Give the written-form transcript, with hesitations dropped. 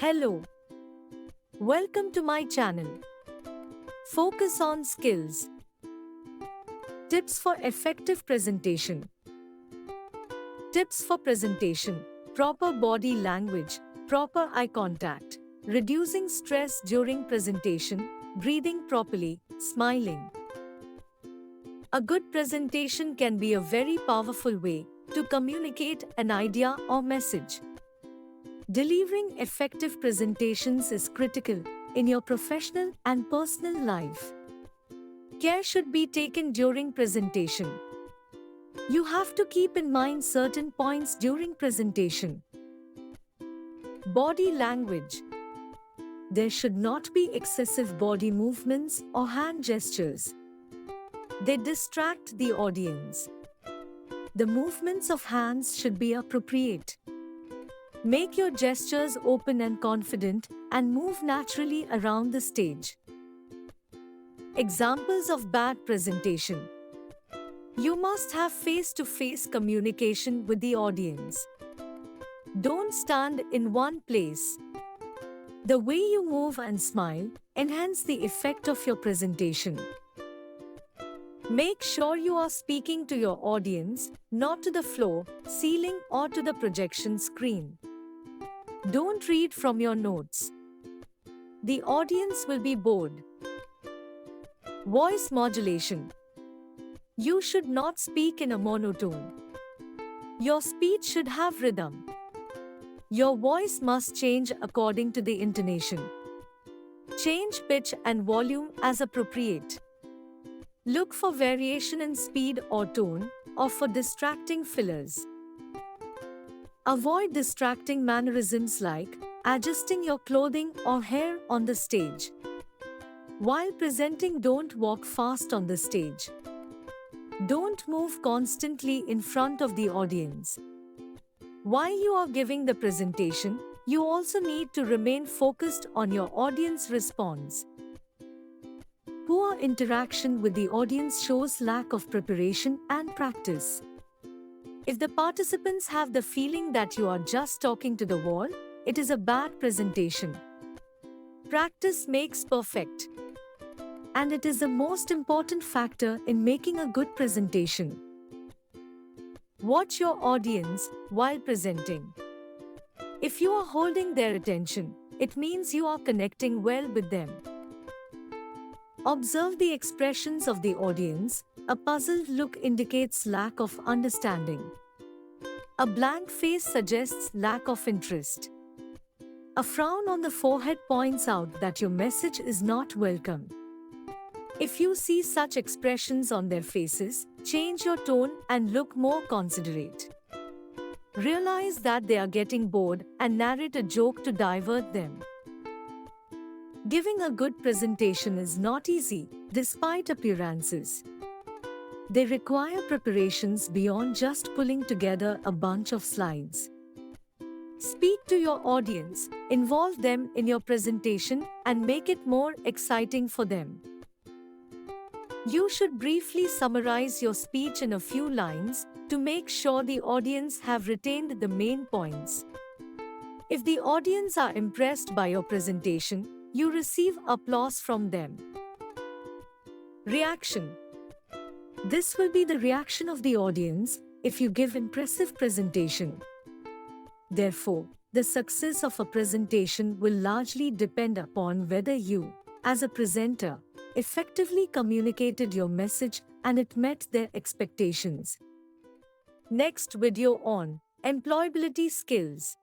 Hello, welcome to my channel. Focus on skills. Tips for effective presentation. Tips for presentation. Proper body language, proper eye contact, reducing stress during presentation, breathing properly, smiling. A good presentation can be a very powerful way to communicate an idea or message. Delivering effective presentations is critical in your professional and personal life. Care should be taken during presentation. You have to keep in mind certain points during presentation. Body language. There should not be excessive body movements or hand gestures. They distract the audience. The movements of hands should be appropriate. Make your gestures open and confident and move naturally around the stage. Examples of bad presentation. You must have face-to-face communication with the audience. Don't stand in one place. The way you move and smile enhance the effect of your presentation. Make sure you are speaking to your audience, not to the floor, ceiling, or to the projection screen. Don't read from your notes. The audience will be bored. Voice modulation. You should not speak in a monotone. Your speech should have rhythm. Your voice must change according to the intonation. Change pitch and volume as appropriate. Look for variation in speed or tone, or for distracting fillers. Avoid distracting mannerisms like adjusting your clothing or hair on the stage. While presenting, don't walk fast on the stage. Don't move constantly in front of the audience. While you are giving the presentation, you also need to remain focused on your audience response. Poor interaction with the audience shows lack of preparation and practice. If the participants have the feeling that you are just talking to the wall, it is a bad presentation. Practice makes perfect. And it is the most important factor in making a good presentation. Watch your audience while presenting. If you are holding their attention, it means you are connecting well with them. Observe the expressions of the audience. A puzzled look indicates lack of understanding. A blank face suggests lack of interest. A frown on the forehead points out that your message is not welcome. If you see such expressions on their faces, change your tone and look more considerate. Realize that they are getting bored and narrate a joke to divert them. Giving a good presentation is not easy, despite appearances. They require preparations beyond just pulling together a bunch of slides. Speak to your audience, involve them in your presentation, and make it more exciting for them. You should briefly summarize your speech in a few lines to make sure the audience have retained the main points. If the audience are impressed by your presentation, you receive applause from them. Reaction. This will be the reaction of the audience if you give impressive presentation. Therefore, the success of a presentation will largely depend upon whether you, as a presenter, effectively communicated your message and it met their expectations. Next video on employability skills.